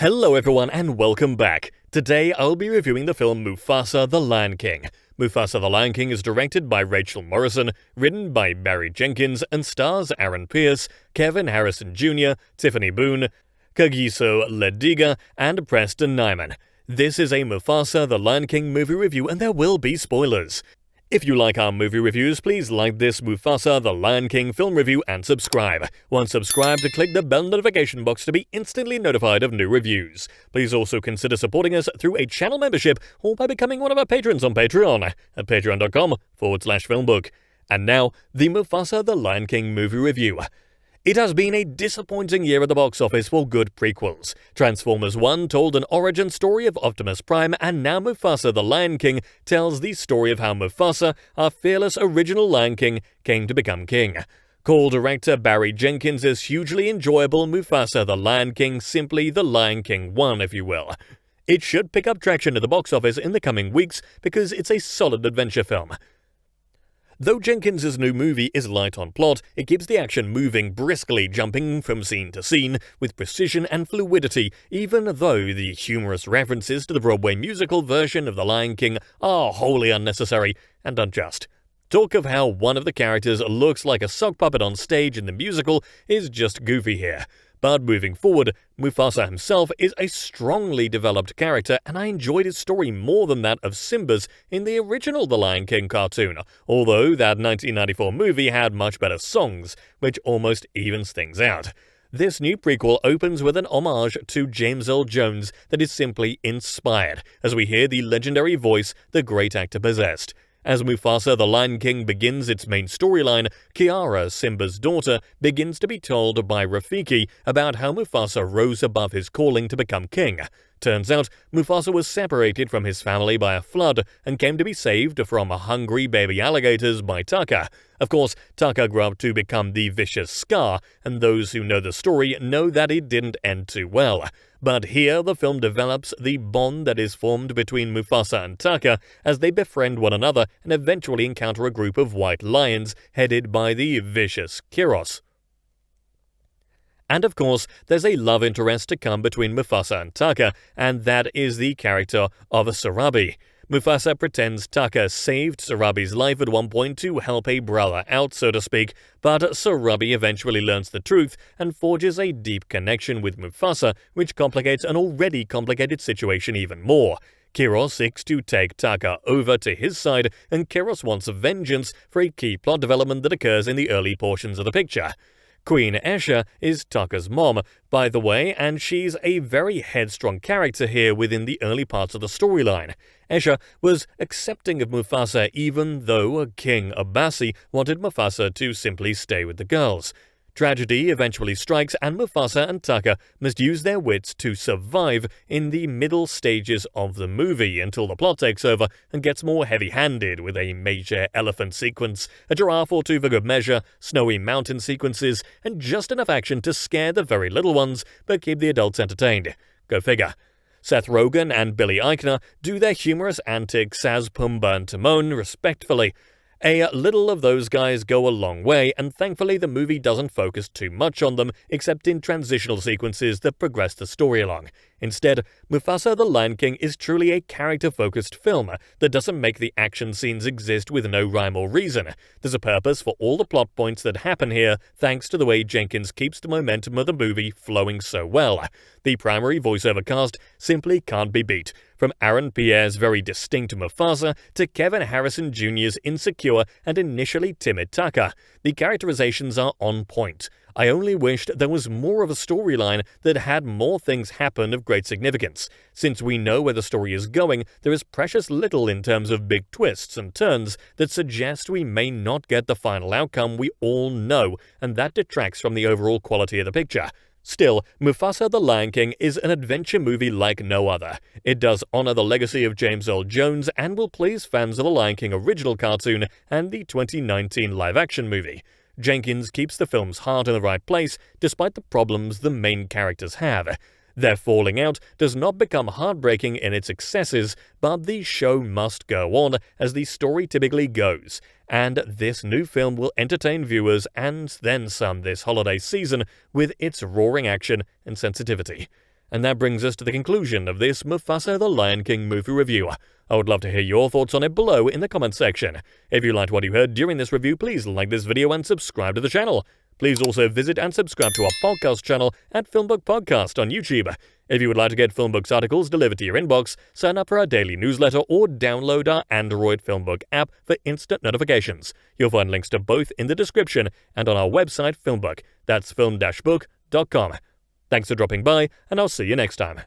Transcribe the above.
Hello everyone and welcome back. Today I'll be reviewing the film Mufasa the Lion King. Mufasa the Lion King is directed by Rachel Morrison, written by Barry Jenkins, and stars Aaron Pierre, Kelvin Harrison Jr., Tiffany Boone, Kagiso Lediga, and Preston Nyman. This is a Mufasa the Lion King movie review and there will be spoilers. If you like our movie reviews, please like this Mufasa the Lion King film review and subscribe. Once subscribed, click the bell notification box to be instantly notified of new reviews. Please also consider supporting us through a channel membership or by becoming one of our patrons on Patreon at patreon.com/FilmBook. And now, the Mufasa the Lion King movie review. It has been a disappointing year at the box office for good prequels. Transformers 1 told an origin story of Optimus Prime, and now Mufasa the Lion King tells the story of how Mufasa, our fearless original Lion King, came to become king. Co-director Barry Jenkins' hugely enjoyable Mufasa the Lion King, simply The Lion King 1 if you will. It should pick up traction at the box office in the coming weeks because it's a solid adventure film. Though Jenkins' new movie is light on plot, it keeps the action moving briskly, jumping from scene to scene with precision and fluidity, even though the humorous references to the Broadway musical version of The Lion King are wholly unnecessary and unjust. Talk of how one of the characters looks like a sock puppet on stage in the musical is just goofy here. But moving forward, Mufasa himself is a strongly developed character, and I enjoyed his story more than that of Simba's in the original The Lion King cartoon, although that 1994 movie had much better songs, which almost evens things out. This new prequel opens with an homage to James Earl Jones that is simply inspired, as we hear the legendary voice the great actor possessed. As Mufasa the Lion King begins its main storyline, Kiara, Simba's daughter, begins to be told by Rafiki about how Mufasa rose above his calling to become king. Turns out, Mufasa was separated from his family by a flood and came to be saved from hungry baby alligators by Taka. Of course, Taka grew up to become the vicious Scar, and those who know the story know that it didn't end too well. But here the film develops the bond that is formed between Mufasa and Taka as they befriend one another and eventually encounter a group of white lions headed by the vicious Kiros. And of course, there's a love interest to come between Mufasa and Taka, and that is the character of Sarabi. Mufasa pretends Taka saved Sarabi's life at one point to help a brother out, so to speak, but Sarabi eventually learns the truth and forges a deep connection with Mufasa, which complicates an already complicated situation even more. Kiros seeks to take Taka over to his side, and Kiros wants vengeance for a key plot development that occurs in the early portions of the picture. Queen Esha is Taka's mom, by the way, and she's a very headstrong character here within the early parts of the storyline. Esha was accepting of Mufasa even though King Abassi wanted Mufasa to simply stay with the girls. Tragedy eventually strikes and Mufasa and Taka must use their wits to survive in the middle stages of the movie until the plot takes over and gets more heavy-handed with a major elephant sequence, a giraffe or two for good measure, snowy mountain sequences, and just enough action to scare the very little ones but keep the adults entertained. Go figure. Seth Rogen and Billy Eichner do their humorous antics as Pumbaa and Timon, respectively. A little of those guys go a long way, and thankfully the movie doesn't focus too much on them, except in transitional sequences that progress the story along. Instead, Mufasa the Lion King is truly a character-focused film that doesn't make the action scenes exist with no rhyme or reason. There's a purpose for all the plot points that happen here, thanks to the way Jenkins keeps the momentum of the movie flowing so well. The primary voiceover cast simply can't be beat. From Aaron Pierre's very distinct Mufasa to Kelvin Harrison Jr.'s insecure and initially timid Taka, the characterizations are on point. I only wished there was more of a storyline that had more things happen of great significance. Since we know where the story is going, there is precious little in terms of big twists and turns that suggest we may not get the final outcome we all know, and that detracts from the overall quality of the picture. Still, Mufasa the Lion King is an adventure movie like no other. It does honor the legacy of James Earl Jones and will please fans of the Lion King original cartoon and the 2019 live-action movie. Jenkins keeps the film's heart in the right place despite the problems the main characters have. Their falling out does not become heartbreaking in its excesses, but the show must go on as the story typically goes, and this new film will entertain viewers and then some this holiday season with its roaring action and sensitivity. And that brings us to the conclusion of this Mufasa the Lion King movie review. I would love to hear your thoughts on it below in the comments section. If you liked what you heard during this review, please like this video and subscribe to the channel. Please also visit and subscribe to our podcast channel at FilmBook Podcast on YouTube. If you would like to get FilmBook's articles delivered to your inbox, sign up for our daily newsletter or download our Android FilmBook app for instant notifications. You'll find links to both in the description and on our website FilmBook. That's film-book.com. Thanks for dropping by, and I'll see you next time.